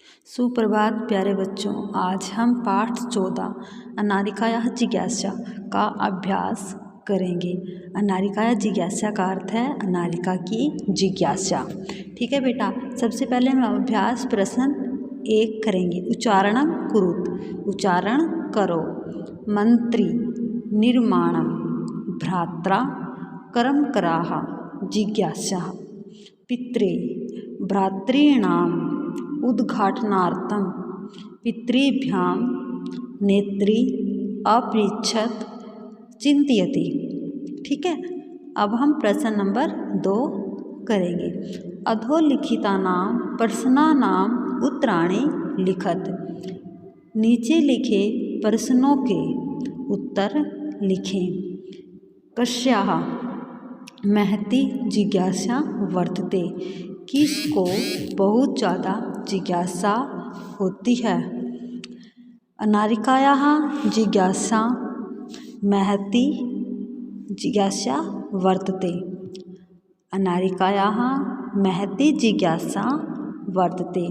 सुप्रभात प्यारे बच्चों। आज हम पाठ 14 अनारिकाया जिज्ञासा का अभ्यास करेंगे। अनारिकाया जिज्ञासा का अर्थ है अनारिका की जिज्ञासा। ठीक है बेटा, सबसे पहले हम अभ्यास प्रश्न 1 करेंगे। उच्चारणम कुरुत, उच्चारण करो। मंत्री निर्माणम भ्रात्रा कर्मकराः जिज्ञासा पित्रे भ्रातॄणाम् उद्घाटनार्थं पितृभ्यां नेत्री अपृच्छत चिंतयति। ठीक है, अब हम प्रश्न नंबर 2 करेंगे। अधोलिखितानां प्रश्नानां उत्तराणि लिखत। नीचे लिखे प्रश्नों के उत्तर लिखें। कस्याः महती जिज्ञासा वर्तते, किसको बहुत ज़्यादा जिज्ञासा होती है। अनारिकायाः जिज्ञासा महती जिज्ञासा वर्तते। अनारिकायाः महती जिज्ञासा वर्तते।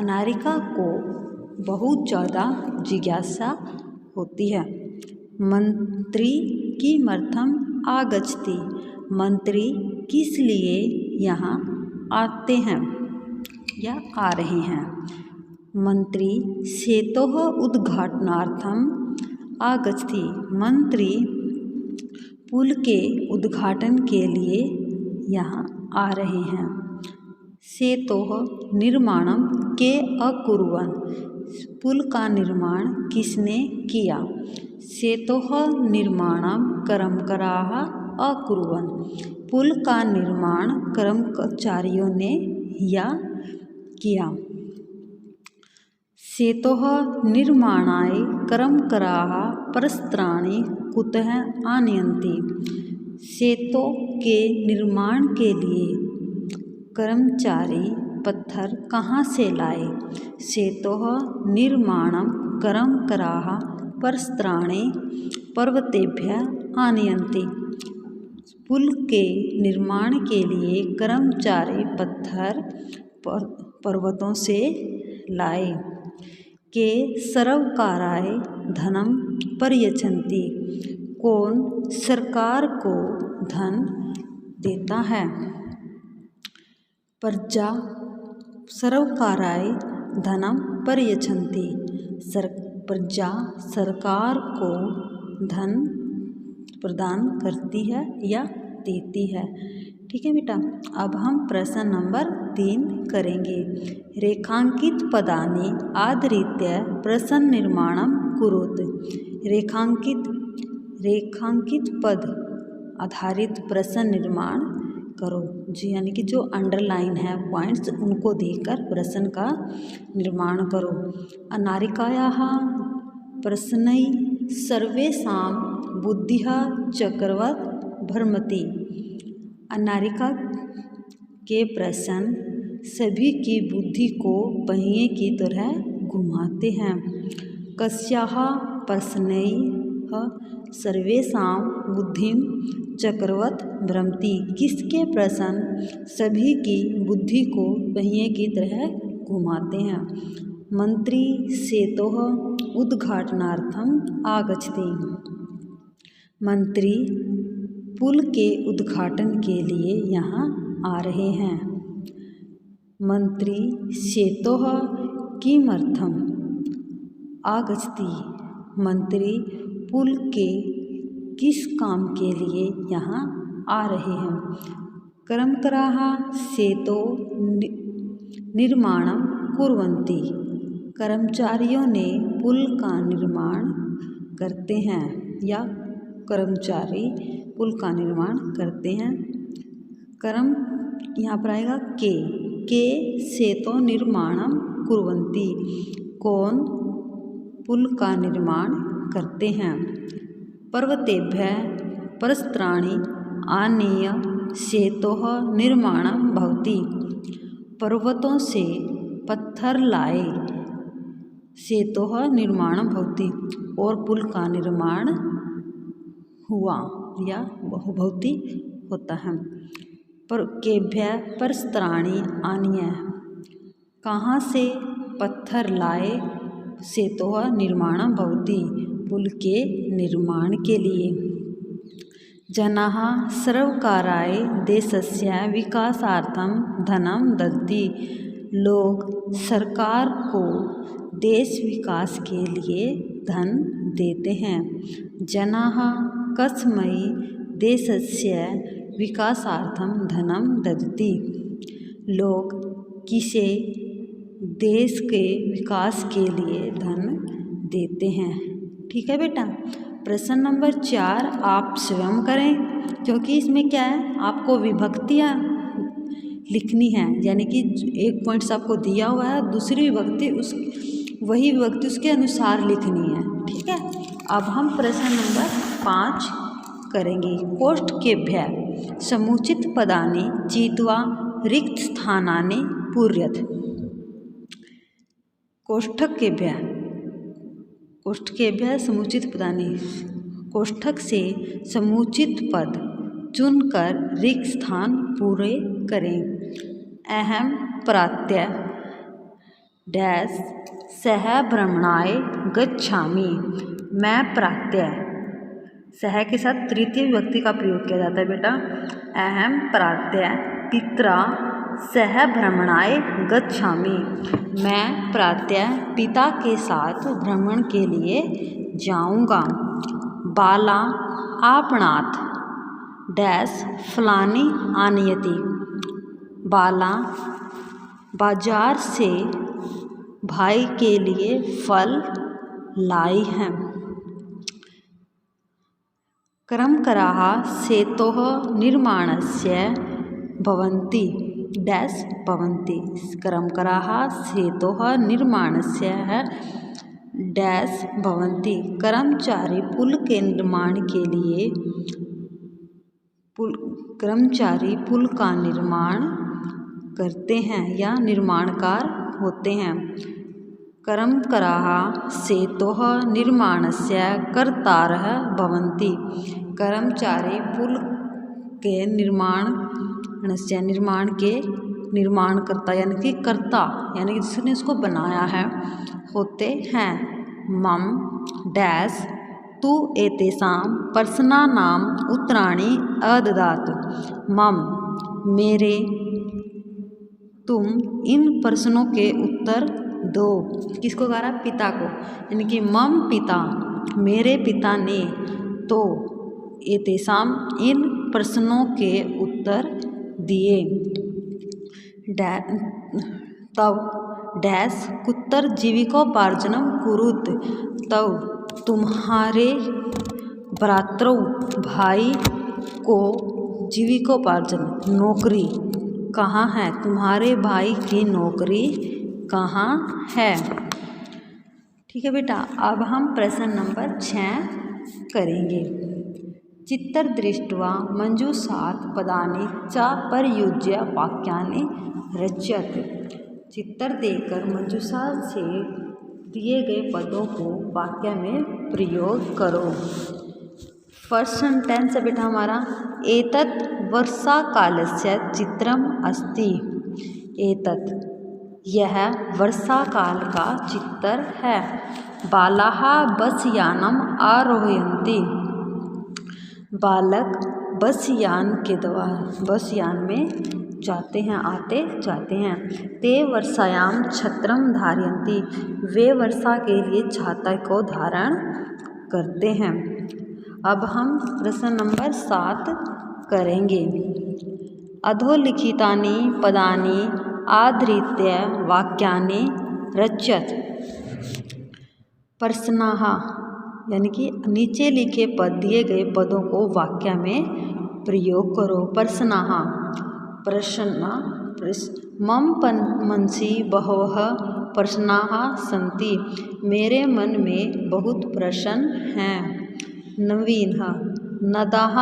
अनारिका को बहुत ज़्यादा जिज्ञासा होती है। मंत्री किमर्थम आगच्छति, मंत्री किस लिए यहाँ आते हैं या आ रहे हैं। मंत्री सेतोः उद्घाटनार्थम आगच्छति, मंत्री पुल के उद्घाटन के लिए यहाँ आ रहे हैं। सेतोः निर्माणम के अकुर्वन्, पुल का निर्माण किसने किया। सेतोः निर्माणम कर्मकराः अकुर्वन्, पुल का निर्माण कर्मचारियों ने या किया। सेतोः निर्माणाय कर्मकराः परस्त्राणि कुतः आनयन्ति, सेतों के निर्माण के लिए कर्मचारी पत्थर कहाँ से लाए। सेतोः निर्माणं कर्मकराः परस्त्राणि पर्वतेभ्यः आनयन्ति, पुल के निर्माण के लिए कर्मचारी पत्थर पर्वतों से लाए। के सर्वकाराय धनम प्रयच्छन्ति, कौन सरकार को धन देता है। प्रजा सर्वकाराय धनम प्रयच्छन्ति, प्रजा सरकार को धन प्रदान करती है या देती है। ठीक है बेटा, अब हम प्रश्न नंबर 3 करेंगे। रेखांकित पदानि आधृत्य प्रश्न निर्माणं कुरुत। रेखांकित पद आधारित प्रश्न निर्माण करो। जी, यानी कि जो अंडरलाइन है पॉइंट्स, उनको देखकर प्रश्न का निर्माण करो। अनारिकायाः प्रश्नै सर्वेषां बुद्धिः चक्रवत् भ्रमति, अनारिका के प्रश्न सभी की बुद्धि को पहिए की तरह घुमाते हैं। कस्याः प्रश्नैः सर्वेषां बुद्धिं चक्रवत् भ्रमति, किसके प्रश्न सभी की बुद्धि को पहिए की तरह घुमाते हैं। मंत्री सेतोः उद्घाटनार्थम आगच्छति, मंत्री पुल के उद्घाटन के लिए यहाँ आ रहे हैं। मंत्री सेतोः किमर्थम आगच्छति, मंत्री पुल के किस काम के लिए यहाँ आ रहे हैं। कर्मकराः सेतोः निर्माणं कुर्वन्ति, कर्मचारियों ने पुल का निर्माण करते हैं या कर्मचारी पुल का निर्माण करते हैं। कर्म यहाँ पर आएगा के सेतोः निर्माणं कुर्वन्ति, कौन पुल का निर्माण करते हैं। पर्वतेभ्यः परस्त्राणि आनीय सेतोः निर्माणं भवति, पर्वतों से पत्थर लाए सेतोः निर्माणं भवति, और पुल का निर्माण हुआ या भवति होता है। पर केभ्यः परस्त्राणि आनीय, कहाँ से पत्थर लाए सेतोः निर्माणं भवति, पुल के निर्माण के लिए। जनाः सर्वकाराय देशस्य विकासार्थं धनं ददति, लोग सरकार को देश विकास के लिए धन देते हैं। जनाः कस्मै देशस्य विकासार्थं धनं ददति, लोग किसे देश के विकास के लिए धन देते हैं। ठीक है बेटा। प्रश्न नंबर 4 आप स्वयं करें, क्योंकि इसमें क्या है, आपको विभक्तियाँ लिखनी है, यानी कि एक पॉइंट्स आपको दिया हुआ है, दूसरी विभक्ति वही विभक्ति उसके अनुसार लिखनी है। ठीक है। अब हम प्रश्न नंबर 5 करेंगे। कोष्ठकेभ्यः समुचित पदानि चित्वा रिक्त स्थानानि पूरयत। कोष्ठकेभ्यः समुचित पदानि, कोष्ठक से समुचित पद चुनकर रिक्त स्थान पूरे करें। अहम प्रत्यय डैश सह भ्रमणाय गच्छामि। मैं प्रत्यय सह के साथ तृतीय विभक्ति का प्रयोग किया जाता है बेटा। अहम प्रत्यय पित्रा सह भ्रमणाय गच्छामि। मैं प्रत्यय पिता के साथ भ्रमण के लिए जाऊंगा। बाला आपणात् डैश फलानि आनयति। बाला बाजार से भाई के लिए फल लाई हैं। क्रमकराः सेतोः निर्माणस्य भवन्ति डैश भवन्ति। क्रमकराः सेतोः निर्माणस्य डैश भवन्ति। कर्मचारी पुल के निर्माण के लिए कर्मचारी पुल का निर्माण करते हैं या निर्माणकार होते हैं। कर्मकराः सेतोः निर्माणस्य कर्तारः भवन्ति। कर्मचारी पुल के निर्माणकर्ता यानी कि कर्ता, यानी कि जिसने इसको बनाया है, होते हैं। मम डैश तु एतेषां प्रश्नानाम् उत्तराणि अददात्। मम मेरे, तुम इन प्रश्नों के उत्तर दो। किसको कह रहा है? पिता को। यानी कि मम पिता, मेरे पिता ने, तो एतेषां इन प्रश्नों के उत्तर दिए। तव डैश कुत्र जीविकोपार्जनं कुरुत। तव तुम्हारे भ्रातृ भाई को जीविकोपार्जन नौकरी कहाँ है? तुम्हारे भाई की नौकरी कहाँ है? ठीक है बेटा। अब हम प्रश्न नंबर 6 करेंगे। चित्र दृष्ट्वा मंजूषात् पदानि च प्रयुज्य वाक्यानि रचयत। चित्र देखकर मंजूषा से दिए गए पदों को वाक्य में प्रयोग करो। फर्स्ट सेंटेंस है बेटा हमारा, एतत् वर्षाकालस्य चित्रम् अस्ति। एतत् यह वर्षाकाल का चित्र है। बालाः बसयानम् आरोहयन्ति। बालक बस यान में जाते हैं, आते जाते हैं। ते वर्षायां छत्रं धारयन्ति। वे वर्षा के लिए छाता को धारण करते हैं। अब हम प्रश्न नंबर 7 करेंगे। अधोलिखितानि पदानि आधृत्य वाक्यानि रचयत। प्रश्नाः यानी कि नीचे लिखे पद, दिए गए पदों को वाक्य में प्रयोग करो। प्रश्नाः प्रश्न मम मनसि बहवः प्रश्नाः सन्ति। मेरे मन में बहुत प्रश्न हैं। नवीनः नद्याः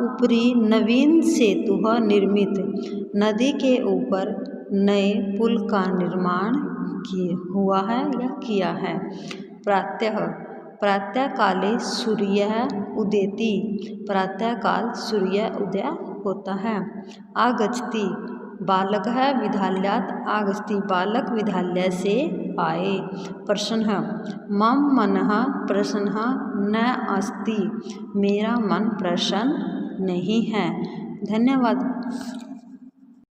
उपरि नवीन सेतुः निर्मित। नदी के ऊपर नए पुल का निर्माण हुआ है या किया है। प्रातःकाले सूर्यः उदेति। प्रातःकाल सूर्य उदय होता है। आगच्छति बालकः विद्यालयात् आगच्छति, बालक विद्यालय से आए। प्रश्नः मम मनः प्रसन्नः न अस्ति, मेरा मन प्रसन्न नहीं है। धन्यवाद।